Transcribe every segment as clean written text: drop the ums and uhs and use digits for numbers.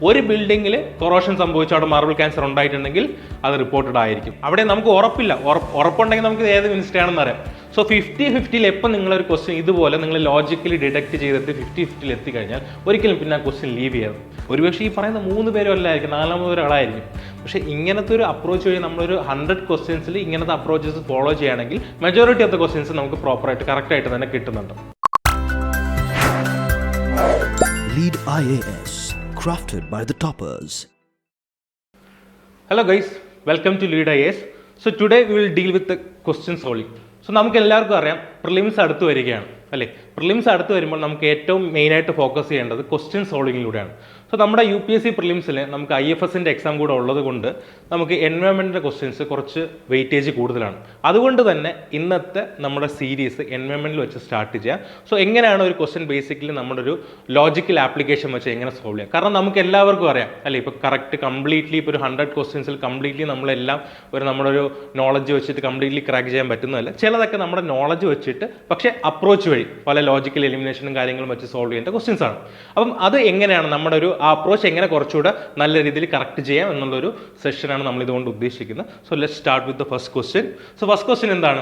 ഒരു ബിൽഡിങ്ങിൽ കൊറോഷൻ സംഭവിച്ചു അവിടെ മാർബിൾ ക്യാൻസർ ഉണ്ടായിട്ടുണ്ടെങ്കിൽ അത് റിപ്പോർട്ടഡ് ആയിരിക്കും. അവിടെ നമുക്ക് ഉറപ്പില്ല, ഉറപ്പുണ്ടെങ്കിൽ നമുക്ക് ഏത് മിനിസ്റ്റർ ആണെന്ന് അറിയാം. സോ 50-50 എപ്പോൾ നിങ്ങളൊരു ക്വസ്റ്റ്യൻ ഇതുപോലെ നിങ്ങൾ ലോജിക്കലി ഡിഡക്ട് ചെയ്തിട്ട് 50-50 എത്തിക്കഴിഞ്ഞാൽ ഒരിക്കലും പിന്നെ ആ ക്വസ്റ്റ്യൻ ലീവ് ചെയ്യണം. ഒരുപക്ഷെ ഈ പറയുന്ന 3 പേരും അല്ലായിരിക്കും, 4ാമത് ഒരാളായിരിക്കും. പക്ഷേ ഇങ്ങനത്തെ ഒരു അപ്രോച്ച് വഴി നമ്മളൊരു 100 ക്വസ്റ്റ്യൻസിൽ ഇങ്ങനത്തെ അപ്രോച്ചസ് ഫോളോ ചെയ്യുകയാണെങ്കിൽ മെജോറിറ്റി ഓഫ് ദ ക്വസ്റ്റ്യൻസ് നമുക്ക് പ്രോപ്പറായിട്ട് കറക്റ്റായിട്ട് തന്നെ കിട്ടുന്നുണ്ട്. Lead IAS, crafted by the toppers. Hello guys, welcome to Lead IAS. So today we will deal with the question solving. So നമുക്ക് എല്ലാവർക്കും അറിയാം പ്രിലിംസ് അടുത്ത് വരികയാണ് അല്ലേ. പ്രിലിംസ് അടുത്ത് വരുമ്പോൾ നമുക്ക് ഏറ്റവും മെയിനായിട്ട് ഫോക്കസ് ചെയ്യേണ്ടത് ക്വസ്റ്റ്യൻ സോൾവിങ്ങിലൂടെയാണ്. സോ നമ്മുടെ UPSC പ്രിലിംസിൽ നമുക്ക് IFSൻ്റെ എക്സാം കൂടെ ഉള്ളത് കൊണ്ട് നമുക്ക് എൻവയോൺമെൻറ്റിൻ്റെ ക്വസ്റ്റ്യൻസ് കുറച്ച് വെയിറ്റേജ് കൂടുതലാണ്. അതുകൊണ്ട് തന്നെ ഇന്നത്തെ നമ്മുടെ സീരീസ് എൻവയോൺമെൻറ്റിൽ വെച്ച് സ്റ്റാർട്ട് ചെയ്യാം. സോ എങ്ങനെയാണ് ഒരു ക്വസ്റ്റ്യൻ ബേസിക്കലി നമ്മുടെ ഒരു ലോജിക്കൽ ആപ്ലിക്കേഷൻ വെച്ച് എങ്ങനെ സോൾവ് ചെയ്യാം. കാരണം നമുക്ക് എല്ലാവർക്കും അറിയാം അല്ലേ, ഇപ്പോൾ കറക്റ്റ് കംപ്ലീറ്റ്ലി ഇപ്പോൾ ഒരു 100 ക്വസ്റ്റ്യൻസിൽ കംപ്ലീറ്റ്ലി നമ്മളെല്ലാം നമ്മുടെ ഒരു നോളജ് വെച്ചിട്ട് കംപ്ലീറ്റ്ലി ക്രാക്ക് ചെയ്യാൻ പറ്റുന്നതല്ല. ചിലതൊക്കെ നമ്മുടെ നോളജ് വെച്ചിട്ട് പക്ഷേ അപ്രോച്ച് വഴി പല ലോജിക്കൽ എലിമിനേഷനും കാര്യങ്ങളും വെച്ച് സോൾവ് ചെയ്യേണ്ട ക്വസ്റ്റ്യൻസ് ആണ്. അപ്പം അത് എങ്ങനെയാണ് നമ്മുടെ ഒരു ആ അപ്രോച്ച് എങ്ങനെ കുറച്ചുകൂടെ നല്ല രീതിയിൽ കറക്റ്റ് ചെയ്യാം എന്നുള്ളൊരു സെഷനാണ് നമ്മൾ ഇതുകൊണ്ട് ഉദ്ദേശിക്കുന്നത്. So let's start with the first question. So first question എന്താണ്?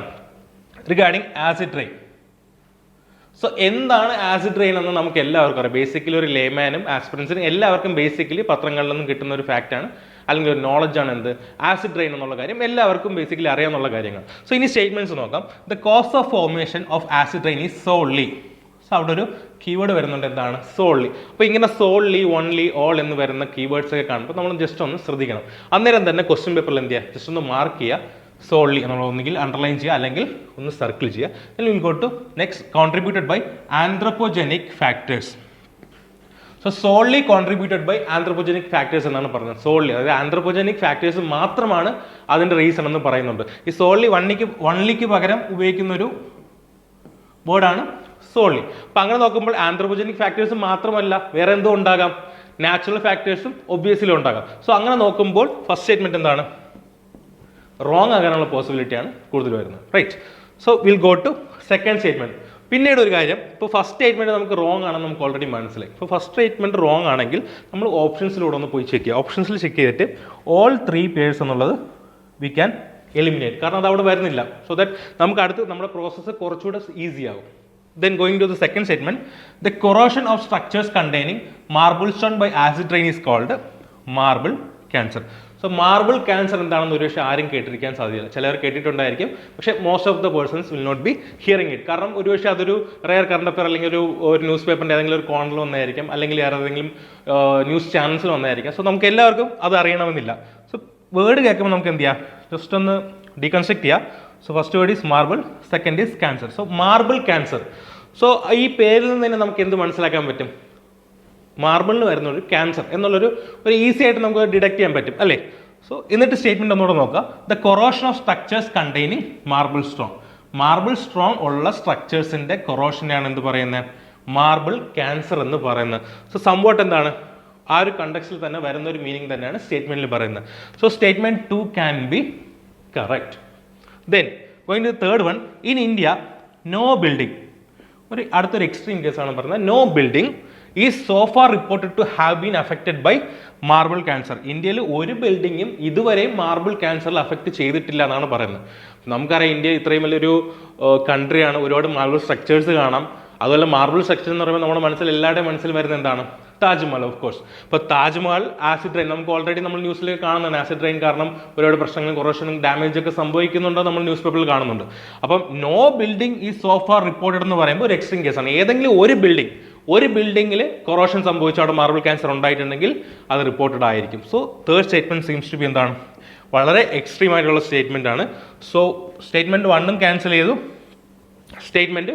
Regarding acid rain. സോ എന്താണ് ആസിഡ് റെയിൻ എന്ന് നമുക്ക് എല്ലാവർക്കും അറിയാം. ബേസിക്കലി ഒരു ലേമാനും ആസ്പിറൻസിനും എല്ലാവർക്കും ബേസിക്കലി പത്രങ്ങളിൽ നിന്നും കിട്ടുന്ന ഒരു ഫാക്റ്റാണ്, അല്ലെങ്കിൽ ഒരു നോളജാണ് എന്ത് ആസിഡ് റെയിൻ എന്നുള്ള കാര്യം എല്ലാവർക്കും ബേസിക്കലി അറിയാവുന്ന കാര്യങ്ങൾ. സോ ഇനി സ്റ്റേറ്റ്മെന്റ്സ് നോക്കാം. The cause of formation of acid rain is സോൺലി. So അവിടെ ഒരു കീവേഡ് വരുന്നുണ്ട്, എന്താണ്? സോൺലി. അപ്പോൾ ഇങ്ങനെ സോൺലി, ഓൺലി, ഓൾ എന്ന് വരുന്ന കീവേഡ്സ് ഒക്കെ കാണുമ്പോൾ നമ്മൾ ജസ്റ്റ് ഒന്ന് ശ്രദ്ധിക്കണം. അന്നേരം തന്നെ ക്വസ്റ്റ്യൻ പേപ്പറിൽ എന്ത് ചെയ്യുക, ജസ്റ്റ് ഒന്ന് മാർക്ക് ചെയ്യുക സോൺലി എന്നുള്ള, ഒന്നുകിൽ അണ്ടർലൈൻ ചെയ്യുക അല്ലെങ്കിൽ ഒന്ന് സർക്കിൾ ചെയ്യുക. then we will go to next, contributed by anthropogenic factors. So solely contributed by anthropogenic factors എന്നാണ് പറഞ്ഞത്. സോൺലി, അതായത് ആന്ത്രോപോജനിക് ഫാക്ടേഴ്സ് മാത്രമാണ് അതിൻ്റെ റീസൺ എന്ന് പറയുന്നുണ്ട്. ഈ സോൺലി വൺലിക്ക് പകരം ഉപയോഗിക്കുന്ന ഒരു വേർഡാണ് സോൺലി. അപ്പം അങ്ങനെ നോക്കുമ്പോൾ ആന്ത്രോപോജനിക് ഫാക്ടേഴ്സ് മാത്രമല്ല വേറെ എന്തോ ഉണ്ടാകാം, നാച്ചുറൽ ഫാക്ടേഴ്സും ഒബ്വിയസ്ലി ഉണ്ടാകാം. സോ അങ്ങനെ നോക്കുമ്പോൾ ഫസ്റ്റ് സ്റ്റേറ്റ്മെന്റ് എന്താണ്? റോങ് ആകാനുള്ള പോസിബിലിറ്റിയാണ് കൂടുതൽ വരുന്നത്. Right. So will go to second statement. പിന്നീട് ഒരു കാര്യം, ഇപ്പോൾ ഫസ്റ്റ് സ്റ്റേറ്റ്മെന്റ് നമുക്ക് റോങ് ആണെന്ന് നമുക്ക് ഓൾറെഡി മനസ്സിലായി. ഇപ്പോൾ ഫസ്റ്റ് സ്റ്റേറ്റ്മെന്റ് റോങ് ആണെങ്കിൽ നമ്മൾ ഓപ്ഷൻസിലൂടെ ഒന്ന് പോയി ചെക്ക് ചെയ്യുക. ഓപ്ഷൻസിൽ ചെക്ക് ചെയ്തിട്ട് ഓൾ 3 പേഴ്സ് എന്നുള്ളത് വി ക്യാൻ എലിമിനേറ്റ്, കാരണം അത് അവിടെ വരുന്നില്ല. സോ ദാറ്റ് നമുക്ക് അടുത്ത് നമ്മുടെ പ്രോസസ്സ് കുറച്ചുകൂടെ ഈസി ആകും. Then going to the second statement, the corrosion of structures containing marble stone by acid rain is called marble cancer. So marble cancer എന്താണെന്ന് ഒരുപക്ഷെ ആരും കേട്ടിരിക്കാൻ സാധ്യതയില്ല. ചിലർ കേട്ടിട്ടുണ്ടായിരിക്കും, പക്ഷേ most of the persons will not be hearing it. കാരണം ഒരുപക്ഷെ അതൊരു റെയർ കറണ്ട് അഫെയർ അല്ലെങ്കിൽ ഒരു ന്യൂസ് പേപ്പറിൻ്റെ ഏതെങ്കിലും ഒരു കോർണറിൽ വന്നായിരിക്കും, അല്ലെങ്കിൽ ഏതെങ്കിലും ന്യൂസ് ചാനൽസിൽ വന്നായിരിക്കും. സോ നമുക്ക് എല്ലാവർക്കും അത് അറിയണമെന്നില്ല. സോ വേർഡ് കേൾക്കുമ്പോൾ നമുക്ക് എന്ത് ചെയ്യാം, ജസ്റ്റ് ഒന്ന് ഡീകൺസ്ട്രക്ട് ചെയ്യാം. So first word is marble, second is cancer. So marble cancer. So ഈ പേരിൽ നിന്ന് തന്നെ നമുക്ക് എന്ത് മനസ്സിലാക്കാൻ പറ്റും? മാർബിളിന് വരുന്ന ഒരു ക്യാൻസർ എന്നുള്ളൊരു ഈസി ആയിട്ട് നമുക്ക് ഡിഡക്ട് ചെയ്യാൻ പറ്റും അല്ലേ. സോ എന്നിട്ട് സ്റ്റേറ്റ്മെന്റ് ഒന്നുകൂടെ നോക്കുക. The corrosion of structures containing marble stone. Marble stone ഉള്ള സ്ട്രക്ചേഴ്സിന്റെ കൊറോഷനെയാണ് എന്ത് പറയുന്നത്? മാർബിൾ ക്യാൻസർ എന്ന് പറയുന്നത്. സോ സംവാട്ട് എന്താണ്? ആ ഒരു കണ്ടക്സ്റ്റിൽ തന്നെ വരുന്ന ഒരു മീനിങ് തന്നെയാണ് സ്റ്റേറ്റ്മെന്റിൽ പറയുന്നത്. So statement 2 can be correct. Then going to the third one, in India no building, അടുത്തൊരു എക്സ്ട്രീം കേസാണ് പറയുന്നത്. No building is so far reported to have been affected by marble cancer. ഇന്ത്യയിൽ ഒരു ബിൽഡിങ്ങും ഇതുവരെയും മാർബിൾ ക്യാൻസറിൽ അഫക്റ്റ് ചെയ്തിട്ടില്ല എന്നാണ് പറയുന്നത്. നമുക്കറിയാം ഇന്ത്യ ഇത്രയും വലിയൊരു കൺട്രിയാണ്, ഒരുപാട് മാർബിൾ സ്ട്രക്ചേഴ്സ് കാണാം. അതുപോലെ മാർബിൾ സ്ട്രക്ചർ എന്ന് പറയുമ്പോൾ നമ്മുടെ മനസ്സിൽ എല്ലാവരുടെയും മനസ്സിൽ വരുന്നത് എന്താണ്? Taj Mahal of course. ഇപ്പോൾ താജ്മഹൽ ആസിഡ് റെയിൻ നമുക്ക് ഓൾറെഡി നമ്മൾ ന്യൂസിൽ കാണുന്നുണ്ട്. ആസിഡ് റെയിൻ കാരണം ഒരുപാട് പ്രശ്നങ്ങളും കൊറോഷനും ഡാമേജ് ഒക്കെ സംഭവിക്കുന്നുണ്ടോ നമ്മൾ ന്യൂസ് പേപ്പറിൽ കാണുന്നുണ്ട്. അപ്പം നോ ബിൽഡിംഗ് ഈ സോ ഫാർ റിപ്പോർട്ടഡ് എന്ന് പറയുമ്പോൾ ഒരു എക്സ്ട്രീം കേസാണ്. ഏതെങ്കിലും ഒരു ബിൽഡിങ്ങിൽ കൊറോഷൻ സംഭവിച്ചു അവിടെ മാർബിൾ ക്യാൻസർ ഉണ്ടായിട്ടുണ്ടെങ്കിൽ അത് റിപ്പോർട്ടഡ് ആയിരിക്കും. So third statement seems to be എന്താണ്? വളരെ എക്സ്ട്രീം ആയിട്ടുള്ള സ്റ്റേറ്റ്മെന്റ് ആണ്. സോ സ്റ്റേറ്റ്മെന്റ് 1 ക്യാൻസൽ ചെയ്തു, സ്റ്റേറ്റ്മെന്റ്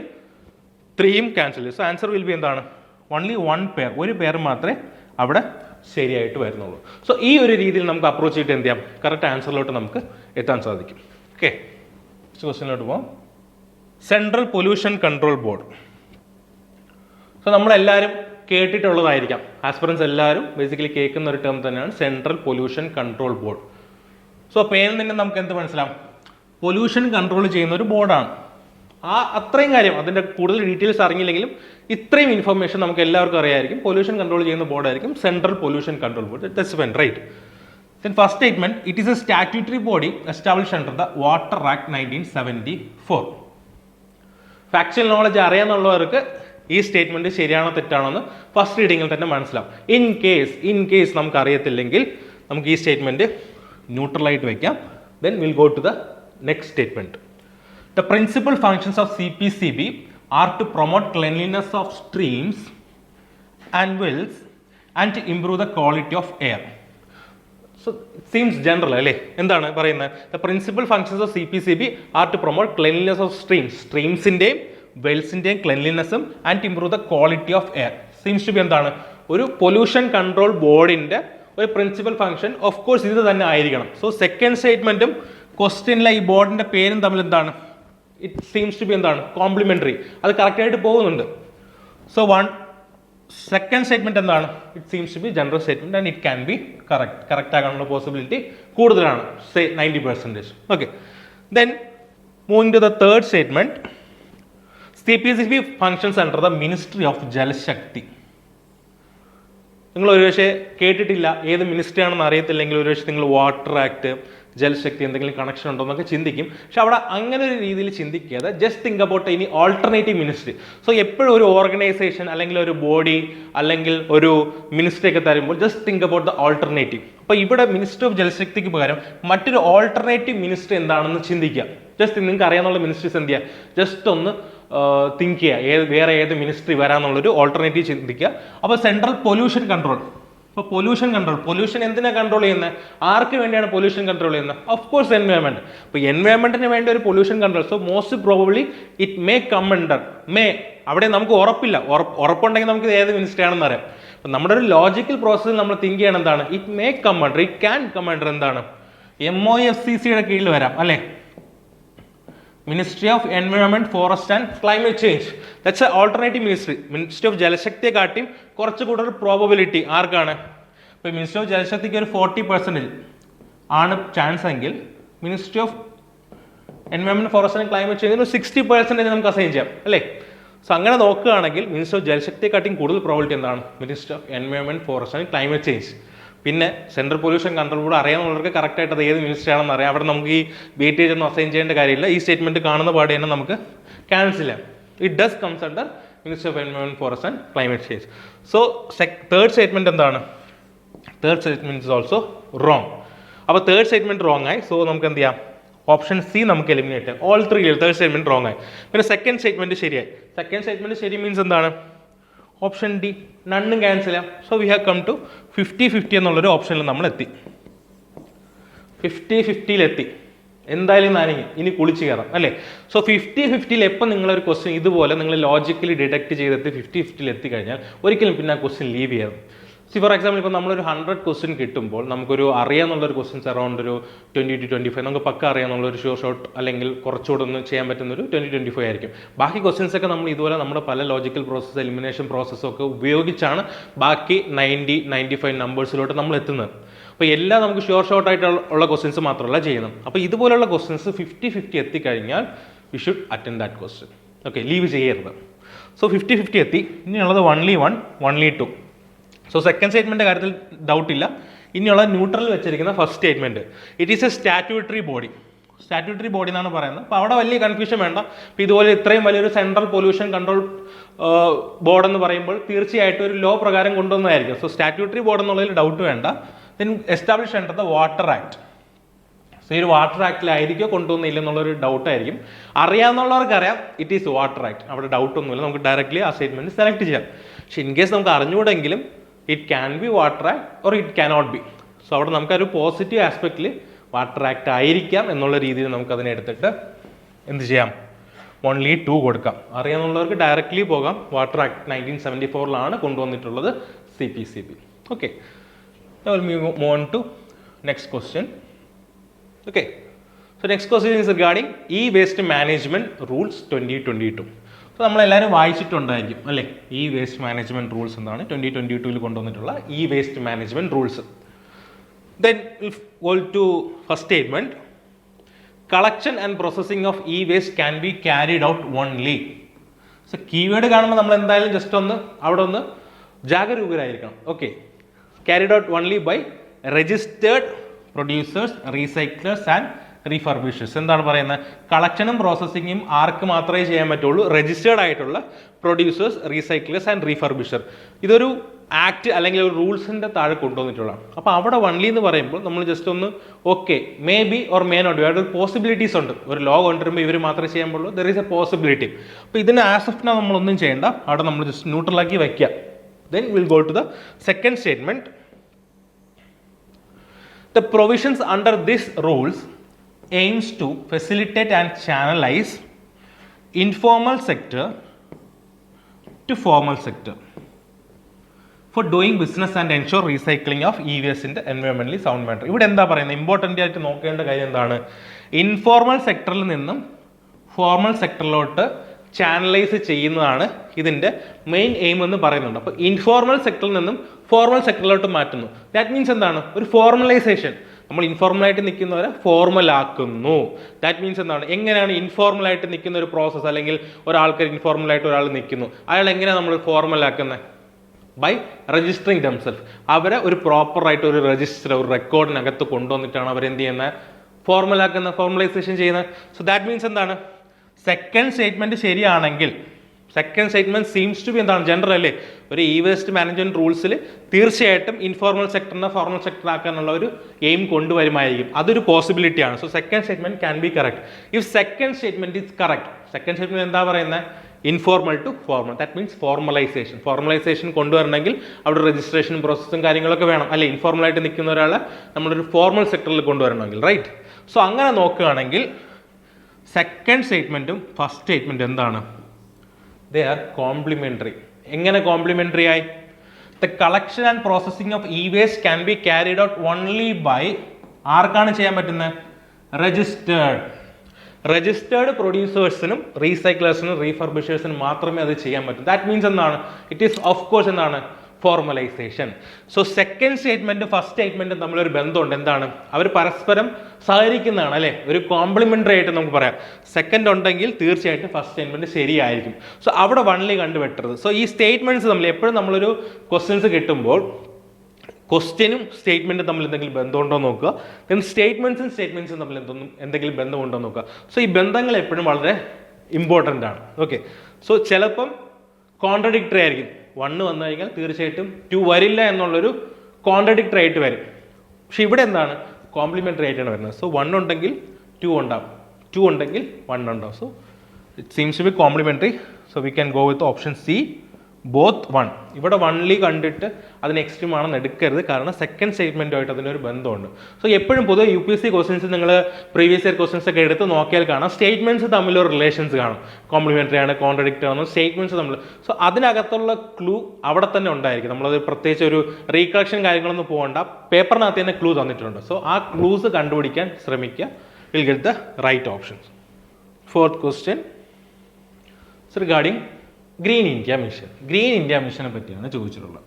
3 ക്യാൻസൽ ചെയ്തു. സോ ആൻസർ വിൽ ബി എന്താണ്? ഓൺലി 1 പെയർ, ഒരു പെയർ മാത്രമേ അവിടെ ശരിയായിട്ട് വരുന്നുള്ളൂ. സോ ഈ ഒരു രീതിയിൽ നമുക്ക് അപ്രോച്ച് ചെയ്തിട്ട് എന്ത് ചെയ്യാം, കറക്റ്റ് ആൻസറിലോട്ട് നമുക്ക് എത്താൻ സാധിക്കും. ഓക്കെ, ക്വസ്റ്റ്യനിലോട്ട് പോകാം. Central pollution control board. So നമ്മളെല്ലാവരും കേട്ടിട്ടുള്ളതായിരിക്കാം, ആസ്പിറൻസ് എല്ലാവരും ബേസിക്കലി കേൾക്കുന്ന ഒരു ടേം തന്നെയാണ് central pollution control board. So പേരിൽ നിന്ന് നമുക്ക് എന്ത് മനസ്സിലാവും? പൊല്യൂഷൻ കൺട്രോൾ ചെയ്യുന്ന ഒരു ബോർഡാണ്. അത്രയും കാര്യം അതിൻ്റെ കൂടുതൽ ഡീറ്റെയിൽസ് അറിഞ്ഞില്ലെങ്കിലും ഇത്രയും ഇൻഫർമേഷൻ നമുക്ക് എല്ലാവർക്കും അറിയാമായിരിക്കും. പൊല്യൂഷൻ കൺട്രോൾ ചെയ്യുന്ന ബോർഡായിരിക്കും central pollution control board. That's fine, right. Then first statement, it is a statutory body established under the Water Act 1974. Factual knowledge അറിയാന്നുള്ളവർക്ക് ഈ സ്റ്റേറ്റ്മെന്റ് ശരിയാണോ തെറ്റാണോ എന്ന് ഫസ്റ്റ് റീഡിങ്ങിൽ തന്നെ മനസ്സിലാവും. ഇൻ കേസ് നമുക്ക് അറിയത്തില്ലെങ്കിൽ നമുക്ക് ഈ സ്റ്റേറ്റ്മെന്റ് ന്യൂട്രലായിട്ട് വയ്ക്കാം. Then we'll go to the next statement. The principal functions of CPCB are to promote cleanliness of streams and wells and to improve the quality of air. So it seems general അല്ലേ? എന്താണ് പറയുന്നത്? The principal functions of CPCB are to promote cleanliness of സ്ട്രീംസിൻ്റെയും വെൽസിൻ്റെയും ക്ലെൻലിനെസ്സും and improve the quality of air. Seems to be എന്താണ്? ഒരു pollution control ബോർഡിൻ്റെ ഒരു പ്രിൻസിപ്പൽ ഫംഗ്ഷൻ ഓഫ് കോഴ്സ് ഇത് തന്നെ ആയിരിക്കണം. സോ സെക്കൻഡ് സ്റ്റേറ്റ്മെൻറ്റും ക്വസ്റ്റ്യനിലെ ഈ ബോർഡിൻ്റെ പേരും തമ്മിൽ എന്താണ്? ഇറ്റ് സീംസ് ടു ബി എന്താണ്? കോംപ്ലിമെൻ്ററി. അത് കറക്റ്റായിട്ട് പോകുന്നുണ്ട്. സോ സെക്കൻഡ് സ്റ്റേറ്റ്മെന്റ് എന്താണ്? It seems to be general statement and it can be correct ആകാനുള്ള പോസിബിലിറ്റി കൂടുതലാണ്, say 90%. Okay, then moving to the third statement. CPCB functions under the ministry of Jal Shakti. നിങ്ങൾ ഒരുപക്ഷെ കേട്ടിട്ടില്ല, ഏത് മിനിസ്ട്രി ആണെന്ന് അറിയത്തില്ലെങ്കിൽ ഒരുപക്ഷെ നിങ്ങൾ വാട്ടർ ആക്ട്, ജലശക്തി എന്തെങ്കിലും കണക്ഷൻ ഉണ്ടോ എന്നൊക്കെ ചിന്തിക്കും. പക്ഷെ അവിടെ അങ്ങനെ ഒരു രീതിയിൽ ചിന്തിക്കാതെ ജസ്റ്റ് തിങ്ക് അബൌട്ട് ഇനി ഓൾട്ടർനേറ്റീവ് മിനിസ്ട്രി. സോ എപ്പോഴും ഒരു ഓർഗനൈസേഷൻ അല്ലെങ്കിൽ ഒരു ബോഡി അല്ലെങ്കിൽ ഒരു മിനിസ്ട്രി ഒക്കെ തരുമ്പോൾ just think about the alternative. അപ്പോൾ ഇവിടെ മിനിസ്ട്രി ഓഫ് ജലശക്തിക്ക് പകരം മറ്റൊരു ഓൾട്ടർനേറ്റീവ് മിനിസ്ട്രി എന്താണെന്ന് ചിന്തിക്കുക. ജസ്റ്റ് നിങ്ങൾക്ക് അറിയാവുന്ന മിനിസ്ട്രീസ് എന്ത് ചെയ്യുക, ജസ്റ്റ് ഒന്ന് തിങ്ക് ചെയ്യുക, വേറെ ഏത് മിനിസ്ട്രി വരാമെന്നുള്ളൊരു ഓൾട്ടർനേറ്റീവ് ചിന്തിക്കുക. അപ്പോൾ സെൻട്രൽ പൊല്യൂഷൻ കൺട്രോൾ. ഇപ്പോൾ പൊല്യൂഷൻ എന്തിനാണ് കൺട്രോൾ ചെയ്യുന്നത്? ആർക്ക് വേണ്ടിയാണ് പൊല്യൂഷൻ കൺട്രോൾ ചെയ്യുന്നത്? Of course environment. അപ്പോൾ എൻവയോൺമെന്റിന് വേണ്ടി ഒരു pollution control. So most probably it may come under അവിടെ നമുക്ക് ഉറപ്പില്ല, ഉറപ്പുണ്ടെങ്കിൽ നമുക്ക് ഏത് മിനിസ്ട്രി ആണെന്ന് അറിയാം. അപ്പം നമ്മുടെ ഒരു ലോജിക്കൽ പ്രോസസ്സിൽ നമ്മൾ തിങ്ക് ചെയ്യണം എന്താണ്? It may come under, it can come under എന്താണ്? MOFCCയുടെ കീഴിൽ വരാം അല്ലേ? Ministry of environment, forest and climate change. That's a alternative ministry. Ministry of ജലശക്തിയെ കാട്ടിയും കുറച്ച് കൂടുതൽ പ്രോബബിലിറ്റി ആർക്കാണ്? ഇപ്പോൾ മിനിസ്ട്രി ഓഫ് ജലശക്തിക്ക് ഒരു 40% ആണ് ചാൻസ് എങ്കിൽ ministry of environment, forest and climate ചേഞ്ചിന് ഒരു 60% നമുക്ക് അസൈൻ ചെയ്യാം അല്ലേ? സോ അങ്ങനെ നോക്കുകയാണെങ്കിൽ മിനിസ്ട്രി ഓഫ് ജലശക്തിയെ കാട്ടിയും കൂടുതൽ പ്രോബിലിറ്റി എന്താണ്? Ministry of environment, forest and climate change. പിന്നെ സെൻട്രൽ പൊല്യൂഷൻ കൺട്രോൾ ബോർഡ് അറിയാവുന്നവർക്ക് കറക്റ്റായിട്ട് അത് ഏത് മിനിസ്ട്രി ആണെന്ന് അറിയാം. അവിടെ നമുക്ക് ഈ വെയിറ്റേജ് ഒന്നും അസൈൻ ചെയ്യേണ്ട കാര്യമില്ല. ഈ സ്റ്റേറ്റ്മെന്റ് കാണുന്ന പാടെ തന്നെ നമുക്ക് ക്യാൻസൽ ചെയ്യാം. It does comes under ministry of environment, forest and climate change. So third statement എന്താണ്? Third statement is also wrong. അപ്പോൾ തേർഡ് സ്റ്റേറ്റ്മെന്റ് റോങ് ആയി. സോ നമുക്ക് എന്ത് ചെയ്യാം? ഓപ്ഷൻ സി നമുക്ക് എലിമിനേറ്റ് ചെയ്യാം. All three third statement wrong ആയി. പിന്നെ സെക്കൻഡ് സ്റ്റേറ്റ്മെന്റ് ശരിയായി. സെക്കൻഡ് സ്റ്റേറ്റ്മെന്റ് ശരി മീൻസ് എന്താണ്? ഓപ്ഷൻ ഡി നണ്ണും ക്യാൻസൽ ചെയ്യാം. So we have come to 50-50 എന്നുള്ളൊരു ഓപ്ഷനിൽ നമ്മൾ എത്തി. 50-50 എന്തായാലും നാനെങ്കിൽ ഇനി കുളിച്ച് കയറാം അല്ലേ? സോ 50-50 എപ്പോൾ നിങ്ങളൊരു ക്വസ്റ്റ്യൻ ഇതുപോലെ നിങ്ങൾ ലോജിക്കലി ഡിറ്റക്ട് ചെയ്തെത്തി 50-50 എത്തിക്കഴിഞ്ഞാൽ ഒരിക്കലും പിന്നെ ആ ക്വസ്റ്റ്യൻ ലീവ് ചെയ്യാം. ഫോർ എക്സാമ്പിൾ ഇപ്പോൾ നമ്മളൊരു 100 ക്വസ്റ്റ്യൻ കിട്ടുമ്പോൾ നമുക്കൊരു അറിയാമെന്നുള്ളൊരു ക്വസ്റ്റ്യൻസ് അറൗണ്ട് ഒരു 20-25 നമുക്ക് പക്ക അറിയാമെന്നുള്ളൊരു ഷോർട്ട് അല്ലെങ്കിൽ കുറച്ചുകൂടെ ഒന്ന് ചെയ്യാൻ പറ്റുന്നൊരു 20-25 ആയിരിക്കും. ബാക്കി ക്വസ്റ്റ്യൻസ് ഒക്കെ നമ്മൾ ഇതുപോലെ നമ്മുടെ പല ലോജിക്കൽ പ്രോസസ്സ്, എലിമിനേഷൻ പ്രോസസ്സൊക്കെ ഉപയോഗിച്ചാണ് ബാക്കി 90-95 നമ്പേഴ്സിലോട്ട് നമ്മൾ എത്തുന്നത്. അപ്പോൾ എല്ലാം നമുക്ക് ഷോർട്ടായിട്ടുള്ള ക്വസ്റ്റ്യൻസ് മാത്രമല്ല ചെയ്യുന്നത്. അപ്പോൾ ഇതുപോലുള്ള ക്വസ്റ്റ്യൻസ് 50-50 എത്തിക്കഴിഞ്ഞാൽ we should attend that question. Okay, leave ചെയ്യരുത്. സോ 50-50 എത്തി. ഇനിയുള്ളത് only 1, only 2. So second statement കാര്യത്തിൽ ഡൗട്ടില്ല. ഇനിയുള്ള ന്യൂട്രൽ വെച്ചിരിക്കുന്ന first statement, it is A statutory body. Statutory body എന്നാണ് പറയുന്നത്. അപ്പോൾ അവിടെ വലിയ കൺഫ്യൂഷൻ വേണ്ട. അപ്പോൾ ഇതുപോലെ ഇത്രയും വലിയൊരു സെൻട്രൽ പൊല്യൂഷൻ കൺട്രോൾ ബോർഡ് എന്ന് പറയുമ്പോൾ തീർച്ചയായിട്ടും ഒരു ലോ പ്രകാരം കൊണ്ടുവന്നതായിരിക്കും. സോ സ്റ്റാറ്റ്യൂട്ടറി ബോർഡ് എന്നുള്ളതിൽ ഡൗട്ട് വേണ്ട. Then establish under the water act. So ഈ ഒരു വാട്ടർ ആക്ടിലായിരിക്കും കൊണ്ടുവന്നില്ല എന്നുള്ളൊരു ഡൗട്ടായിരിക്കും. അറിയാവുന്നവർക്ക് ഇറ്റ് ഈസ് വാട്ടർ ആക്ട്. അവിടെ ഡൗട്ടൊന്നുമില്ല. നമുക്ക് ഡയറക്റ്റ്ലി ആ സ്റ്റേറ്റ്മെൻറ്റ് സെലക്ട് ചെയ്യാം. പക്ഷെ ഇൻ കേസ് നമുക്ക് അറിഞ്ഞുകൂടെങ്കിലും it can be water act or it cannot be. So അവിടെ നമുക്കൊരു പോസിറ്റീവ് ആസ്പെക്റ്റിൽ വാട്ടർ ആക്ട് ആയിരിക്കാം എന്നുള്ള രീതിയിൽ നമുക്കതിനെ എടുത്തിട്ട് എന്ത് ചെയ്യാം? only 2 കൊടുക്കാം. അറിയാവുന്നവർക്ക് ഡയറക്റ്റ്ലി പോകാം. വാട്ടർ ആക്ട് 1974 കൊണ്ടുവന്നിട്ടുള്ളത് CPCB. Okay, move on to next question. Okay, so next question is regarding e-waste management rules 2022. So നമ്മളെല്ലാവരും വായിച്ചിട്ടുണ്ടായിരിക്കും അല്ലേ? ഈ വേസ്റ്റ് മാനേജ്മെൻറ്റ് റൂൾസ് എന്താണ് 2022 കൊണ്ടുവന്നിട്ടുള്ള ഈ waste management rules. Then go to first statement. Collection and processing of e waste can be carried out only. So keyword കാണുമ്പോൾ നമ്മൾ എന്തായാലും just ഒന്ന് അവിടെ ഒന്ന് ജാഗരൂകരായിരിക്കണം. Okay, carried out only by registered producers, recyclers and refurbishers. എന്താണ് പറയുന്നത്? കളക്ഷനും പ്രോസസ്സിങ്ങും ആർക്ക് മാത്രമേ ചെയ്യാൻ പറ്റുള്ളൂ? രജിസ്റ്റേർഡ് ആയിട്ടുള്ള പ്രൊഡ്യൂസേഴ്സ്, റീസൈക്ലേഴ്സ് ആൻഡ് റീഫർബിഷർ. ഇതൊരു ആക്ട് അല്ലെങ്കിൽ ഒരു റൂൾസിൻ്റെ താഴെ കൊണ്ടുവന്നിട്ടുള്ളതാണ്. അപ്പോൾ അവിടെ വൺലി എന്ന് പറയുമ്പോൾ നമ്മൾ ജസ്റ്റ് ഒന്ന് okay may be or may not be, അവിടെ ഒരു പോസിബിലിറ്റീസ് ഉണ്ട്. ഒരു ലോ കൊണ്ടുവരുമ്പോൾ ഇവർ മാത്രമേ ചെയ്യാൻ പാടുള്ളൂ, ദർ ഈസ് എ പോസിബിലിറ്റി. അപ്പോൾ ഇതിന് ആസ് ഓഫ് നൗ നമ്മളൊന്നും ചെയ്യേണ്ട, അവിടെ നമ്മൾ ജസ്റ്റ് ന്യൂട്രലാക്കി വയ്ക്കുക. Then will go to the second statement. The provisions under these rules aims to facilitate and channelize informal sector to formal sector for doing business and ensure recycling of e-waste in the environmentally sound manner. ഇവിടെ എന്താ പറയുന്നത്? Important ആയിട്ട് നോക്കേണ്ട കാര്യം എന്താണ്? Informal സെക്ടറിൽ നിന്നും formal സെക്ടറിലോട്ട് channelise ചെയ്യുന്നതാണ് ഇതിൻ്റെ മെയിൻ എയിം എന്ന് പറയുന്നുണ്ട്. അപ്പോൾ ഇൻഫോർമൽ സെക്ടറിൽ നിന്നും ഫോർമൽ സെക്ടറിലോട്ട് മാറ്റുന്നു. ദാറ്റ് മീൻസ് എന്താണ്? ഒരു ഫോർമലൈസേഷൻ. നമ്മൾ ഇൻഫോർമലായിട്ട് നിൽക്കുന്നവരെ ഫോർമൽ ആക്കുന്നു. ദാറ്റ് മീൻസ് എന്താണ്? എങ്ങനെയാണ് ഇൻഫോർമലായിട്ട് നിൽക്കുന്ന ഒരു പ്രോസസ്സ്, അല്ലെങ്കിൽ ഒരാൾക്ക് ഇൻഫോർമലായിട്ട് ഒരാൾ നിൽക്കുന്നു, അയാൾ എങ്ങനെയാണ് നമ്മൾ ഫോർമൽ ആക്കുന്നത്? By registering themselves. അവരെ ഒരു പ്രോപ്പറായിട്ട് ഒരു രജിസ്റ്റർ, ഒരു റെക്കോർഡിനകത്ത് കൊണ്ടുവന്നിട്ടാണ് അവരെന്ത് ചെയ്യുന്നത്? ഫോർമലാക്കുന്ന, ഫോർമലൈസേഷൻ ചെയ്യുന്നത്. സോ ദാറ്റ് മീൻസ് എന്താണ്? സെക്കൻഡ് സ്റ്റേറ്റ്മെന്റ് ശരിയാണെങ്കിൽ, second statement seems to be എന്താണ്? ജനറൽ അല്ലേ? ഒരു ഇ വേസ്റ്റ് മാനേജ്മെന്റ് റൂൾസിൽ തീർച്ചയായിട്ടും ഇൻഫോർമൽ സെക്ടറിനെ ഫോർമൽ സെക്ടർ ആക്കാനുള്ള ഒരു എയിം കൊണ്ടുവരുമായിരിക്കും. അതൊരു പോസിബിലിറ്റിയാണ്. So second statement can be correct. If second statement is correct, second statement എന്താ പറയുന്നത്? Informal to formal. That means formalisation. Formalisation കൊണ്ടുവരണമെങ്കിൽ അവിടെ രജിസ്ട്രേഷനും പ്രോസസ്സും കാര്യങ്ങളൊക്കെ വേണം അല്ലേ? ഇൻഫോർമലായിട്ട് നിൽക്കുന്ന ഒരാളെ നമ്മളൊരു ഫോർമൽ സെക്ടറിൽ കൊണ്ടുവരണമെങ്കിൽ, റൈറ്റ്? സോ അങ്ങനെ നോക്കുകയാണെങ്കിൽ സെക്കൻഡ് സ്റ്റേറ്റ്മെന്റും ഫസ്റ്റ് സ്റ്റേറ്റ്മെന്റും എന്താണ്? They are complementary. എങ്ങനെ കോംപ്ലിമെന്ററി ആയി? The collection and processing of e waste can be carried out only by, ആർക്കാണ് ചെയ്യാൻ പറ്റുന്നത്? രജിസ്റ്റേർഡ് പ്രൊഡ്യൂസേഴ്സിനും റീസൈക്ലേഴ്സിനും റീഫർബിഷേഴ്സിനും മാത്രമേ അത് ചെയ്യാൻ പറ്റൂ. ദാറ്റ് മീൻസ് എന്താണ്? ഇറ്റ് ഈസ് ഓഫ് കോഴ്സ് എന്താണ്? Formalisation. So second statement first സ്റ്റേറ്റ്മെന്റും തമ്മിലൊരു ബന്ധമുണ്ട്. എന്താണ്? അവർ പരസ്പരം സഹകരിക്കുന്നതാണ് അല്ലേ? ഒരു കോംപ്ലിമെന്ററി ആയിട്ട് നമുക്ക് പറയാം. സെക്കൻഡ് ഉണ്ടെങ്കിൽ തീർച്ചയായിട്ടും ഫസ്റ്റ് സ്റ്റേറ്റ്മെന്റ് ശരിയായിരിക്കും. സോ അവിടെ വൺലി കണ്ടുപെട്ടത്. സോ ഈ സ്റ്റേറ്റ്മെന്റ്സ് തമ്മിൽ എപ്പോഴും നമ്മളൊരു ക്വസ്റ്റ്യൻസ് കിട്ടുമ്പോൾ ക്വസ്റ്റ്യനും സ്റ്റേറ്റ്മെന്റും തമ്മിൽ എന്തെങ്കിലും ബന്ധമുണ്ടോ നോക്കുക. ദെൻ സ്റ്റേറ്റ്മെന്റ്സും തമ്മിൽ എന്തെങ്കിലും ബന്ധമുണ്ടോ നോക്കുക. സോ ഈ ബന്ധങ്ങൾ എപ്പോഴും വളരെ ഇമ്പോർട്ടൻ്റ് ആണ്. ഓക്കെ, സോ ചിലപ്പം കോൺട്രഡിക്ടറി ആയിരിക്കും. 1 വന്നു കഴിഞ്ഞാൽ തീർച്ചയായിട്ടും 2 വരില്ല എന്നുള്ളൊരു കോൺട്രഡിക്ടറി ആയിട്ട് വരും. പക്ഷെ ഇവിടെ എന്താണ്? കോംപ്ലിമെന്ററി ആയിട്ടാണ് വരുന്നത്. സോ 1 ഉണ്ടെങ്കിൽ 2 ഉണ്ടാവും, 2 ഉണ്ടെങ്കിൽ 1 ഉണ്ടാവും. So it seems to be complementary. So we can go with option C, both 1. ഇവിടെ വൺലി കണ്ടിട്ട് അതിന് എക്സ്ട്രീം ആണെന്ന് എടുക്കരുത്, കാരണം സെക്കൻഡ് സ്റ്റേറ്റ്മെന്റുമായിട്ട് അതിനൊരു ബന്ധമുണ്ട്. സോ എപ്പോഴും പൊതുവെ UPSC ക്വസ്റ്റ്യൻസ് നിങ്ങൾ പ്രീവിയസ് ഇയർ ക്വസ്റ്റ്യൻസ് ഒക്കെ എടുത്ത് നോക്കിയാൽ കാണാം, സ്റ്റേറ്റ്മെന്റ്സ് തമ്മിലൊരു റിലേഷൻസ് കാണും. കോംപ്ലിമെന്ററി ആണ്, കോൺട്രഡിക്ടറി ആണ്, സ്റ്റേറ്റ്മെന്റ്സ് തമ്മിൽ. സോ അതിനകത്തുള്ള ക്ലൂ അവിടെ തന്നെ ഉണ്ടായിരിക്കും. നമ്മളത് പ്രത്യേകിച്ച് ഒരു റീകളക്ഷൻ കാര്യങ്ങളൊന്നും പോകണ്ട, പേപ്പറിനകത്ത് തന്നെ ക്ലൂ തന്നിട്ടുണ്ട്. സോ ആ ക്ലൂസ് കണ്ടുപിടിക്കാൻ ശ്രമിക്കുക. Will get the right options. Fourth question regarding green India mission. Green India മിഷനെ പറ്റിയാണ് ചോദിച്ചിട്ടുള്ളത്.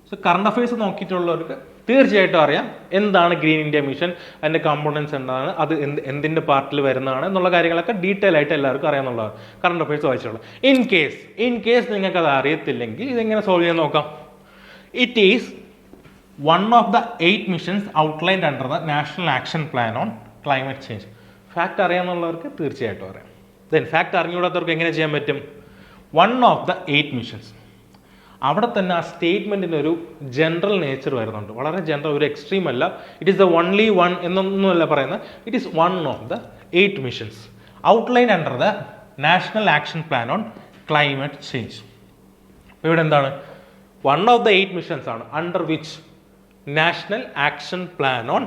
സോ കറണ്ട് അഫയേഴ്സ് നോക്കിയിട്ടുള്ളവർക്ക് തീർച്ചയായിട്ടും അറിയാം എന്താണ് ഗ്രീൻ ഇന്ത്യ മിഷൻ, അതിൻ്റെ കമ്പോണൻസ് എന്താണ്, അത് എന്തിൻ്റെ പാർട്ടിൽ വരുന്നതാണ് എന്നുള്ള കാര്യങ്ങളൊക്കെ ഡീറ്റെയിൽ ആയിട്ട് എല്ലാവർക്കും അറിയാമെന്നുള്ളതാണ് കറണ്ട് അഫയേഴ്സ് വായിച്ചിട്ടുള്ളത്. ഇൻ കേസ് നിങ്ങൾക്ക് അത് അറിയത്തില്ലെങ്കിൽ ഇതെങ്ങനെ സോൾവ് ചെയ്യാൻ നോക്കാം. It is one of the 8 missions outlined under the national action plan on climate change. Fact അറിയാമെന്നുള്ളവർക്ക് തീർച്ചയായിട്ടും അറിയാം. ദെൻ ഫാക്ട് അറിഞ്ഞുകൂടാത്തവർക്ക് എങ്ങനെ ചെയ്യാൻ പറ്റും? 1 ഓഫ് ദ 8 മിഷൻസ്. അവിടെ തന്നെ ആ സ്റ്റേറ്റ്മെൻറ്റിന് ഒരു ജനറൽ നേച്ചർ വരുന്നുണ്ട്, വളരെ ജനറൽ, ഒരു എക്സ്ട്രീം അല്ല. ഇറ്റ് ഈസ് ദ ഓൺലി 1 എന്നൊന്നുമല്ല പറയുന്നത്. It is 1 of the 8 missions outline under the national action plan on climate change. അപ്പോൾ ഇവിടെ എന്താണ്? 1 ഓഫ് ദ 8 മിഷൻസ് ആണ് under which national action plan on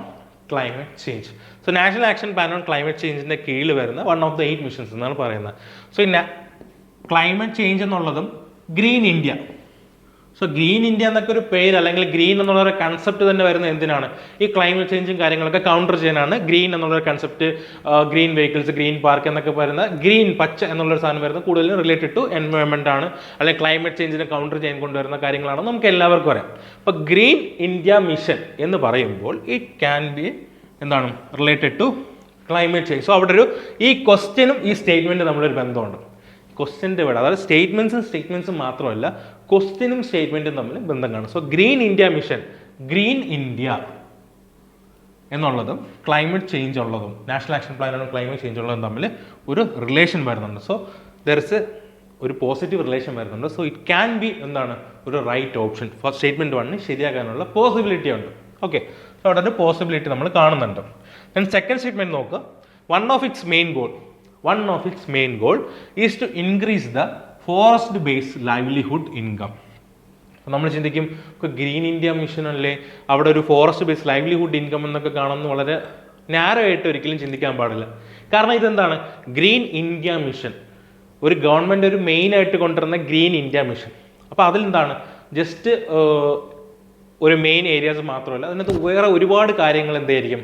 climate change. So national action plan on climate ചേഞ്ചിൻ്റെ കീഴിൽ വരുന്ന 1 of the 8 missions എന്നാണ് പറയുന്നത്. So climate change എന്നുള്ളതും green India. So green India എന്നൊക്കെ ഒരു പേര്, അല്ലെങ്കിൽ ഗ്രീൻ എന്നുള്ള ഒരു കൺസെപ്റ്റ് തന്നെ വരുന്നത് എന്തിനാണ്? ഈ ക്ലൈമറ്റ് ചേഞ്ചും കാര്യങ്ങളൊക്കെ കൗണ്ടർ ചെയ്യാനാണ് ഗ്രീൻ എന്നുള്ളൊരു concept. Green vehicles, green park എന്നൊക്കെ പറയുന്ന ഗ്രീൻ, പച്ച എന്നുള്ളൊരു സാധനം വരുന്നത് കൂടുതലും റിലേറ്റഡ് ടു എൻവയോൺമെന്റ് ആണ്, അല്ലെങ്കിൽ ക്ലൈമറ്റ് ചേഞ്ചിനെ കൗണ്ടർ ചെയ്യാൻ കൊണ്ടുവരുന്ന കാര്യങ്ങളാണ് നമുക്ക് എല്ലാവർക്കും അറിയാം. അപ്പോൾ ഗ്രീൻ ഇന്ത്യ മിഷൻ എന്ന് പറയുമ്പോൾ ഇറ്റ് ക്യാൻ ബി എന്താണ്? Related to climate change. So അവിടെ ഈ ക്വസ്റ്റ്യനും ഈ സ്റ്റേറ്റ്മെൻറ്റും നമ്മളൊരു ബന്ധമുണ്ട്. ക്വസ്റ്റ്യൻ്റെ ഇവിടെ അതായത് സ്റ്റേറ്റ്മെൻറ്റ്സും മാത്രമല്ല ക്വസ്റ്റ്യനും സ്റ്റേറ്റ്മെൻറ്റും തമ്മിൽ ബന്ധം കാണും. So green India mission, green India എന്നുള്ളതും ക്ലൈമറ്റ് ചേഞ്ച് ഉള്ളതും നാഷണൽ ആക്ഷൻ പ്ലാനും ക്ലൈമറ്റ് ചേഞ്ച് ഉള്ളതും തമ്മിൽ ഒരു റിലേഷൻ വരുന്നുണ്ട്. സോ ദർ ഇസ് ഒരു പോസിറ്റീവ് റിലേഷൻ വരുന്നുണ്ട്. സോ ഇറ്റ് ക്യാൻ ബി എന്താണ് ഒരു റൈറ്റ് ഓപ്ഷൻ. ഫസ്റ്റ് സ്റ്റേറ്റ്മെൻറ്റ് 1 ശരിയാക്കാനുള്ള പോസിബിലിറ്റി ഉണ്ട്. ഓക്കെ, സോ അവിടെ ഒരു പോസിബിലിറ്റി നമ്മൾ കാണുന്നുണ്ട്. ദെൻ സെക്കൻഡ് സ്റ്റേറ്റ്മെൻറ്റ് നോക്കുക. One of its main goal is to increase the forest based livelihood income. നമ്മൾ ചിന്തിക്കും ഗ്രീൻ ഇന്ത്യ മിഷൻ അല്ലേ, അവിടെ ഒരു ഫോറസ്റ്റ് ബേസ്ഡ് ലൈവ്ലിഹുഡ് ഇൻകം എന്നൊക്കെ കാണുന്നത് വളരെ നാരോ ആയിട്ട് ഒരിക്കലും ചിന്തിക്കാൻ പാടില്ല. കാരണം ഇതെന്താണ്, ഗ്രീൻ ഇന്ത്യ മിഷൻ ഒരു ഗവൺമെൻറ് ഒരു മെയിനായിട്ട് കൊണ്ടുവരുന്ന ഗ്രീൻ ഇന്ത്യ മിഷൻ. അപ്പോൾ അതിലെന്താണ് ജസ്റ്റ് ഒരു മെയിൻ ഏരിയാസ് മാത്രമല്ല, അതിനകത്ത് വേറെ ഒരുപാട് കാര്യങ്ങൾ എന്തായിരിക്കും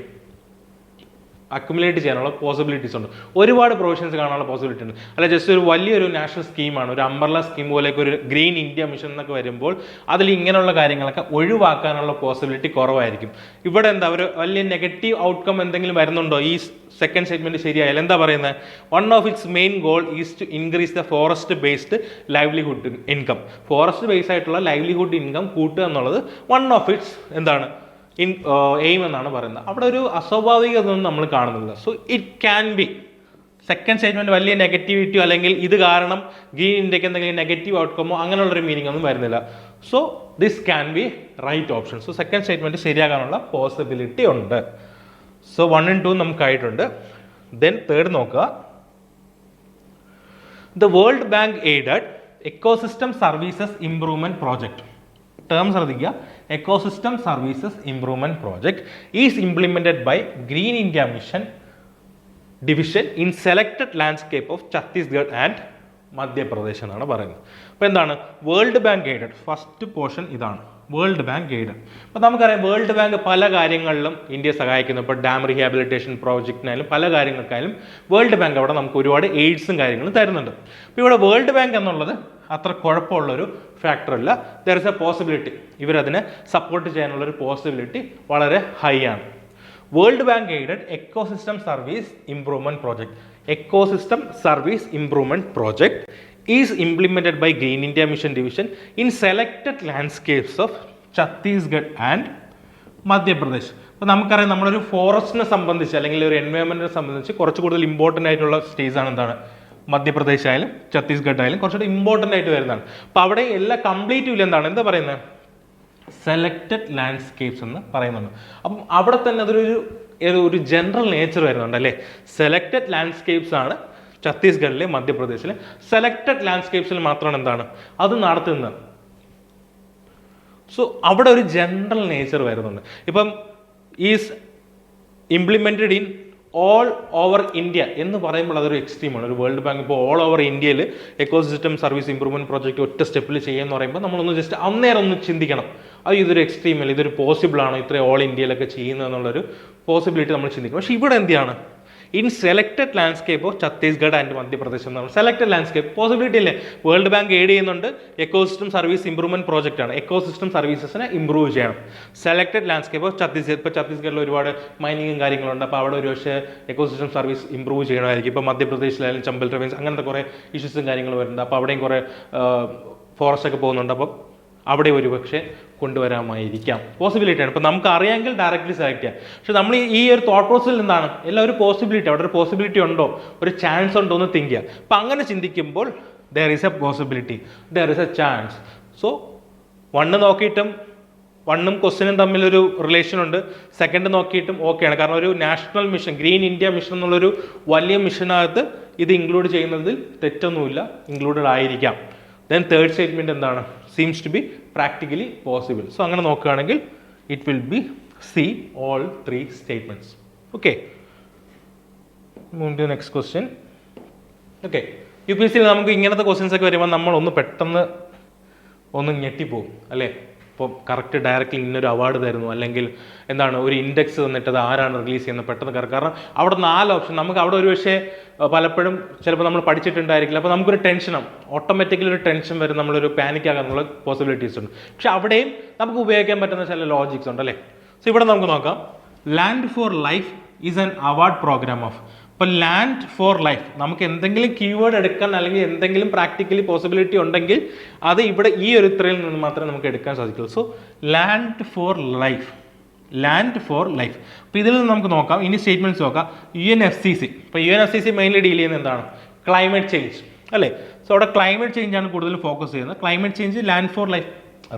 അക്യുമുലേറ്റ് ചെയ്യാനുള്ള പോസിബിലിറ്റീസ് ഉണ്ട്. ഒരുപാട് പ്രൊവിഷൻസ് കാണാനുള്ള പോസിബിലിറ്റി ഉണ്ട്. അല്ല ജസ്റ്റ് ഒരു വലിയൊരു നാഷണൽ സ്കീമാണ്, ഒരു അംബ്രല്ല സ്കീം പോലെയൊക്കെ ഒരു ഗ്രീൻ ഇന്ത്യ മിഷൻ എന്നൊക്കെ വരുമ്പോൾ അതിൽ ഇങ്ങനെയുള്ള കാര്യങ്ങളൊക്കെ ഒഴിവാക്കാനുള്ള പോസിബിലിറ്റി കുറവായിരിക്കും. ഇവിടെ എന്താ ഒരു വലിയ നെഗറ്റീവ് ഔട്ട്കം എന്തെങ്കിലും വരുന്നുണ്ടോ? ഈ സെക്കൻഡ് സ്റ്റേറ്റ്മെന്റ് ശരിയായാലും എന്താ പറയുന്നത്, one of its main goal is to increase the forest based livelihood income. Forest base ആയിട്ടുള്ള ലൈവ്ലിഹുഡ് ഇൻകം കൂട്ടുക എന്നുള്ളത് വൺ ഓഫ് ഇറ്റ്സ് എന്താണ് എയിം എന്നാണ് പറയുന്നത്. അവിടെ ഒരു അസ്വാഭാവികതൊന്നും നമ്മൾ കാണുന്നില്ല. So it can be second statement വലിയ നെഗറ്റിവിറ്റിയോ അല്ലെങ്കിൽ ഇത് കാരണം ഗ്രീൻ ഇന്ത്യക്ക് എന്തെങ്കിലും നെഗറ്റീവ് ഔട്ട്കമോ അങ്ങനെയുള്ളൊരു മീനിങ് ഒന്നും വരുന്നില്ല. So this can be right option. So second statement ശരിയാകാനുള്ള പോസിബിലിറ്റി ഉണ്ട്. സോ 1 and 2 നമുക്കായിട്ടുണ്ട്. ദെൻ തേർഡ് നോക്കുക. The world bank aided ecosystem services improvement project. Term ശ്രദ്ധിക്കുക. Ecosystem services improvement project is implemented by green India mission division in selected landscape of Chhattisgarh and Madhya Pradesh എന്നാണ് പറയുന്നത്. അപ്പോൾ എന്താണ് world bank aided, first portion ഇതാണ് world bank aided. അപ്പോൾ നമുക്കറിയാം world bank പല കാര്യങ്ങളിലും ഇന്ത്യയെ സഹായിക്കുന്നു. ഇപ്പോൾ ഡാം റീഹാബിലിറ്റേഷൻ പ്രോജക്റ്റിനായാലും പല കാര്യങ്ങൾക്കായാലും വേൾഡ് ബാങ്ക് അവിടെ നമുക്ക് ഒരുപാട് എയ്ഡ്സും കാര്യങ്ങളും തരുന്നുണ്ട്. അപ്പോൾ ഇവിടെ വേൾഡ് ബാങ്ക് എന്നുള്ളത് അത്ര കുഴപ്പമുള്ളൊരു ഫാക്ടർ അല്ല. ദർ ഇസ് എ പോസിബിലിറ്റി, ഇവരതിനെ സപ്പോർട്ട് ചെയ്യാനുള്ളൊരു പോസിബിലിറ്റി വളരെ ഹൈ ആണ്. World bank aided ecosystem service improvement project. Ecosystem service improvement project is implemented by green India mission division in selected landscapes of Chhattisgarh and Madhya Pradesh. അപ്പോൾ നമുക്കറിയാം നമ്മളൊരു ഫോറസ്റ്റിനെ സംബന്ധിച്ച് അല്ലെങ്കിൽ ഒരു എൻവയോൺമെന്റിനെ സംബന്ധിച്ച് കുറച്ച് കൂടുതൽ ഇമ്പോർട്ടൻ്റ് ആയിട്ടുള്ള സ്റ്റേറ്റ്സ് ആണ് എന്താണ് മധ്യപ്രദേശ് ആയാലും ഛത്തീസ്ഗഡ് ആയാലും കുറച്ചുകൂടി ഇമ്പോർട്ടൻ്റ് ആയിട്ട് വരുന്നതാണ്. അപ്പോൾ അവിടെ എല്ലാ കംപ്ലീറ്റ് ഇല്ല എന്താണ് എന്താ പറയുന്നത് സെലക്ടഡ് ലാൻഡ്സ്കേപ്സ് എന്ന് പറയുന്നുണ്ട്. അപ്പം അവിടെ തന്നെ ഒരു ജനറൽ നേച്ചർ വരുന്നുണ്ട് അല്ലേ. സെലക്ടഡ് ലാൻഡ്സ്കേപ്സ് ആണ് ഛത്തീസ്ഗഡിലെ മധ്യപ്രദേശിലെ സെലക്ടഡ് ലാൻഡ്സ്കേപ്സിൽ മാത്രമാണ് എന്താണ് അത് നടത്തുന്നത്. സോ അവിടെ ഒരു ജനറൽ നേച്ചർ വരുന്നുണ്ട്. ഇപ്പം is implemented in all over India എന്ന് പറയുമ്പോൾ അതൊരു എക്സ്ട്രീമാണ്. ഒരു വേൾഡ് ബാങ്ക് ഇപ്പോൾ ഓൾ ഓവർ ഇന്ത്യയിൽ എക്കോസിസ്റ്റം സർവീസ് ഇംപ്രൂവ്മെന്റ് പ്രോജക്റ്റ് ഒറ്റ സ്റ്റെപ്പിൽ ചെയ്യുമെന്ന് പറയുമ്പോൾ നമ്മളൊന്ന് ജസ്റ്റ് അന്നേരം ഒന്ന് ചിന്തിക്കണം, അത് ഇതൊരു എക്സ്ട്രീം അല്ല, ഇതൊരു പോസിബിൾ ആണോ ഇത്രയും ഓൾ ഇന്ത്യയിലൊക്കെ ചെയ്യുന്നത് എന്നുള്ളൊരു പോസിബിലിറ്റി നമ്മൾ ചിന്തിക്കും. പക്ഷേ ഇവിടെ എന്താണ് in selected landscape of Chhattisgarh and Madhya Pradesh എന്നാണ്. സെലക്ടഡ് ലാൻഡ്സ്കേപ്പ് പോസിബിലിറ്റി അല്ലേ. വേൾഡ് ബാങ്ക് എയ്ഡ് ചെയ്യുന്നുണ്ട്, എക്കോസിസ്റ്റം സർവീസ് ഇംപ്രൂവ്മെന്റ് പ്രോജക്റ്റ് ആണ്, എക്കോസിസ്റ്റം സർവീസസിനെ ഇംപ്രൂവ് ചെയ്യണം. സെലക്ടഡ് ലാൻഡ്സ്കേപ്പ് ഓഫ് ഛത്തീസ്ഗഡ്, ഇപ്പോൾ ഛത്തീസ്ഗഡിൽ ഒരുപാട് മൈനിങ്ങും കാര്യങ്ങളുണ്ട്. അപ്പോൾ അവിടെ ഒരു പക്ഷേ എക്കോസിസ്റ്റം സർവീസ് ഇംപ്രൂവ് ചെയ്യണമായിരിക്കും. ഇപ്പോൾ മധ്യപ്രദേശിലായാലും ചമ്പൽ റവൻസ് അങ്ങനത്തെ കുറേ ഇഷ്യൂസും കാര്യങ്ങളും വരുന്നുണ്ട്. അപ്പോൾ അവിടെയും കുറേ ഫോറസ്റ്റ് ഒക്കെ പോകുന്നുണ്ട്. അപ്പോൾ അവിടെ ഒരു പക്ഷേ കൊണ്ടുവരാമായിരിക്കാം, പോസിബിലിറ്റിയാണ്. ഇപ്പോൾ നമുക്ക് അറിയാമെങ്കിൽ ഡയറക്റ്റ്ലി സെലക്ട് ചെയ്യാം. പക്ഷെ നമ്മൾ ഈ ഒരു തോട്ട് പ്രോസസ്സിൽ നിന്നാണ് എല്ലാം ഒരു പോസിബിലിറ്റി, അവിടെ ഒരു പോസിബിലിറ്റി ഉണ്ടോ, ഒരു ചാൻസ് ഉണ്ടോ എന്ന് തിങ്ക് ചെയ്യുക. അപ്പം അങ്ങനെ ചിന്തിക്കുമ്പോൾ there is A possibility, there is A chance. So 1 നോക്കിയിട്ടും 1ഉം ക്വസ്റ്റ്യനും തമ്മിലൊരു റിലേഷൻ ഉണ്ട്. സെക്കൻഡ് നോക്കിയിട്ടും ഓക്കെയാണ്. കാരണം ഒരു national mission, green India mission എന്നുള്ളൊരു വലിയ മിഷനകത്ത് ഇത് ഇൻക്ലൂഡ് ചെയ്യുന്നതിൽ തെറ്റൊന്നുമില്ല, ഇൻക്ലൂഡഡ് ആയിരിക്കാം. ദെൻ തേർഡ് സ്റ്റേറ്റ്മെൻറ്റ് എന്താണ്, seems to be practically possible. So അങ്ങനെ നോക്കുകയാണെങ്കിൽ it will be C all 3 statements. Okay, move to next question. Okay, UPSC നമുക്ക് ഇങ്ങനത്തെ ക്വസ്റ്റ്യൻസ് ഒക്കെ വരുമ്പോൾ നമ്മൾ പെട്ടെന്ന് ഞെട്ടിപ്പോവും അല്ലേ. ഇപ്പോൾ കറക്റ്റ് ഡയറക്റ്റ്ലി ഇന്നൊരു അവാർഡ് തരുന്നു, അല്ലെങ്കിൽ എന്താണ് ഒരു ഇൻഡെക്സ് തന്നിട്ട് അത് ആരാണ് റിലീസ് ചെയ്യുന്നത് പെട്ടെന്ന് കാരണം അവിടെ 4 ഓപ്ഷൻ നമുക്ക് അവിടെ ഒരു പക്ഷേ പലപ്പോഴും ചിലപ്പോൾ നമ്മൾ പഠിച്ചിട്ടുണ്ടായിരിക്കില്ല. അപ്പോൾ നമുക്കൊരു ടെൻഷനാണ്, ഓട്ടോമാറ്റിക്കലി ഒരു ടെൻഷൻ വരും, നമ്മളൊരു പാനിക് ആകാനുള്ള പോസിബിലിറ്റീസ് ഉണ്ട്. പക്ഷെ അവിടെയും നമുക്ക് ഉപയോഗിക്കാൻ പറ്റുന്ന ചില ലോജിക്സ് ഉണ്ട് അല്ലേ. സോ ഇവിടെ നമുക്ക് നോക്കാം. Land for life is an award programme of. ഇപ്പോൾ ലാൻഡ് ഫോർ ലൈഫ്, നമുക്ക് എന്തെങ്കിലും കീവേഡ് എടുക്കാൻ അല്ലെങ്കിൽ എന്തെങ്കിലും പ്രാക്ടിക്കലി പോസിബിലിറ്റി ഉണ്ടെങ്കിൽ അത് ഇവിടെ ഈ ഒരു ഇത്രയിൽ നിന്ന് മാത്രമേ നമുക്ക് എടുക്കാൻ സാധിക്കുള്ളൂ. So land for life, land for life. അപ്പോൾ ഇതിൽ നിന്ന് നമുക്ക് നോക്കാം, ഇനി സ്റ്റേറ്റ്മെൻറ്റ്സ് നോക്കാം. UNFCCC, ഇപ്പോൾ UNFCCC മെയിൻലി ഡീൽ ചെയ്യുന്നത് എന്താണ്? ക്ലൈമറ്റ് ചേഞ്ച് അല്ലേ. സോ അവിടെ ക്ലൈമറ്റ് ചേഞ്ച് ആണ് കൂടുതൽ ഫോക്കസ് ചെയ്യുന്നത്. Climate change, land for life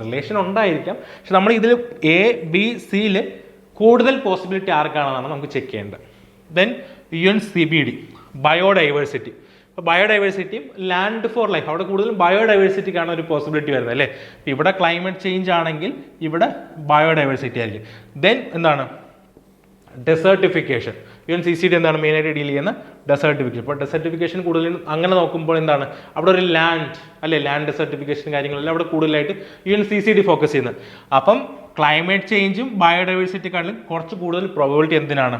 relation ഉണ്ടായിരിക്കാം, പക്ഷെ നമ്മൾ ഇതിൽ ABCയിൽ കൂടുതൽ പോസിബിലിറ്റി ആർക്കാണെന്നാണ് നമുക്ക് ചെക്ക് ചെയ്യേണ്ടത്. Then UNCBD biodiversity. അപ്പോൾ ബയോഡൈവേഴ്സിറ്റിയും ലാൻഡ് ഫോർ ലൈഫ്, അവിടെ കൂടുതലും ബയോഡൈവേഴ്സിറ്റിക്കാണ് ഒരു പോസിബിലിറ്റി വരുന്നത് അല്ലേ. ഇവിടെ ക്ലൈമറ്റ് ചേഞ്ച് ആണെങ്കിൽ ഇവിടെ ബയോഡൈവേഴ്സിറ്റി ആയിരിക്കും. ദെൻ എന്താണ്? ഡെസേർട്ടിഫിക്കേഷൻ. UNCCD എന്താണ് മെയിനായിട്ട് ഡീൽ ചെയ്യുന്ന? ഡെസേർട്ടിഫിക്കേഷൻ. ഇപ്പോൾ ഡെസേർട്ടിഫിക്കേഷൻ കൂടുതലും അങ്ങനെ നോക്കുമ്പോൾ എന്താണ് അവിടെ ഒരു ലാൻഡ് അല്ലേ, ലാൻഡ് ഡെസേർട്ടിഫിക്കേഷൻ കാര്യങ്ങളെല്ലാം അവിടെ കൂടുതലായിട്ട് UNCCD ഫോക്കസ് ചെയ്യുന്നത്. അപ്പം ക്ലൈമറ്റ് ചേഞ്ചും ബയോഡൈവേഴ്സിറ്റിക്കാളും കുറച്ച് കൂടുതൽ പ്രോബബിലിറ്റി എന്തിനാണ്?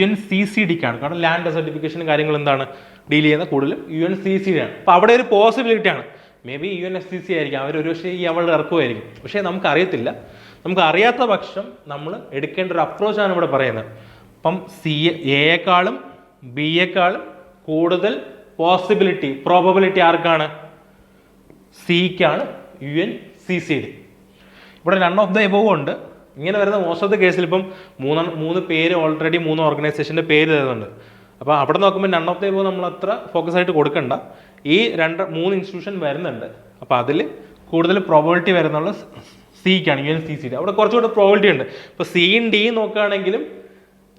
UNCCDക്കാണ്. കാരണം ലാൻഡ് ഡെസേർട്ടിഫിക്കേഷനും കാര്യങ്ങൾ എന്താണ് ഡീൽ ചെയ്യുന്ന കൂടുതലും UNCCD ആണ്. അപ്പോൾ അവിടെ ഒരു പോസിബിലിറ്റി ആണ്. മേ ബി UNFCCC ആയിരിക്കും, അവർ ഒരു പക്ഷേ ഈ അവളുടെ ഇറക്കുമായിരിക്കും, പക്ഷേ നമുക്കറിയത്തില്ല. നമുക്ക് അറിയാത്ത പക്ഷം നമ്മൾ എടുക്കേണ്ട ഒരു അപ്രോച്ചാണ് ഇവിടെ പറയുന്നത്. അപ്പം എയേക്കാളും ബിയേക്കാളും കൂടുതൽ പ്രോബബിലിറ്റി ആർക്കാണ്? സിക്കാണ്, UNCCD. ഇവിടെ നൺ ഓഫ് ദ എബോവ് ഉണ്ട്. ഇങ്ങനെ വരുന്ന മോസ്റ്റ് ഓഫ് ദ കേസിൽ ഇപ്പം മൂന്ന് പേര് ഓൾറെഡി 3 ഓർഗനൈസേഷൻ്റെ പേര് തരുന്നുണ്ട്. അപ്പോൾ അവിടെ നോക്കുമ്പോൾ നൺ ഓഫ് ദ എബോവ് നമ്മൾ അത്ര ഫോക്കസ് ആയിട്ട് കൊടുക്കണ്ട. ഈ 3 ഇൻസ്റ്റിറ്റ്യൂഷൻ വരുന്നുണ്ട്. അപ്പോൾ അതിൽ കൂടുതൽ പ്രോബബിലിറ്റി വരുന്നുള്ള സിക്കാണ്, UNCCD. അവിടെ കുറച്ചുകൂടെ പ്രോബബിലിറ്റി ഉണ്ട്. ഇപ്പോൾ സിയും ഡിയും നോക്കുകയാണെങ്കിലും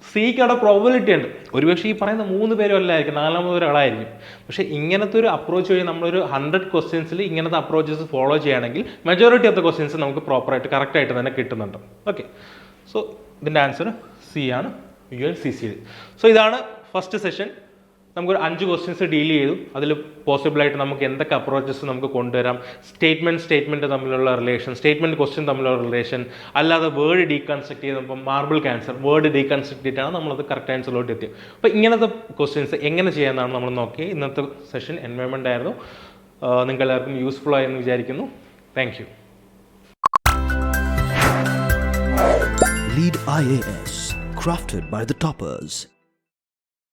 സിക്ക് അവിടെ പ്രോബബിലിറ്റി ഉണ്ട്. ഒരുപക്ഷെ ഈ പറയുന്ന 3 പേരും അല്ലായിരിക്കും, 4ാമത് ഒരാളായിരിക്കും. പക്ഷേ ഇങ്ങനത്തെ ഒരു അപ്രോച്ച് വഴി നമ്മളൊരു 100 ക്വസ്റ്റ്യൻസിൽ ഇങ്ങനത്തെ അപ്രോച്ചസ് ഫോളോ ചെയ്യുകയാണെങ്കിൽ മെജോറിറ്റി ഓഫ് ദ ക്വസ്റ്റ്യൻസ് നമുക്ക് പ്രോപ്പറായിട്ട് കറക്റ്റായിട്ട് തന്നെ കിട്ടുന്നുണ്ട്. ഓക്കെ, സോ ഇതിൻ്റെ ആൻസർ സി ആണ്, UNCCD. സോ ഇതാണ് ഫസ്റ്റ് സെഷൻ. നമുക്കൊരു 5 ക്വസ്റ്റ്യൻസ് ഡീൽ ചെയ്തു. അതിൽ പോസിബിളായിട്ട് നമുക്ക് എന്തൊക്കെ അപ്രോച്ചസ് നമുക്ക് കൊണ്ടുവരാം, സ്റ്റേറ്റ്മെൻറ്റ് തമ്മിലുള്ള റിലേഷൻ, സ്റ്റേറ്റ്മെൻറ്റ് ക്വസ്റ്റ്യൻ തമ്മിലുള്ള റിലേഷൻ, അല്ലാതെ വേർഡ് ഡീകൺസ്ട്രക്ട് ചെയ്തപ്പോൾ മാർബിൾ ക്യാൻസർ വേർഡ് ഡീകൺസ്ട്രക്ട് ചെയ്തിട്ടാണ് നമ്മളത് കറക്റ്റ് ആൻസറിലോട്ട് എത്തിയത്. അപ്പോൾ ഇങ്ങനത്തെ ക്വസ്റ്റ്യൻസ് എങ്ങനെ ചെയ്യാമെന്നാണ് നമ്മൾ നോക്കിയത്. ഇന്നത്തെ സെഷൻ എൻവയോൺമെൻ്റ് ആയിരുന്നു. നിങ്ങൾക്ക് എല്ലാവർക്കും യൂസ്ഫുൾ ആയെന്ന് വിചാരിക്കുന്നു. Thank you. Lead IAS, crafted by the toppers.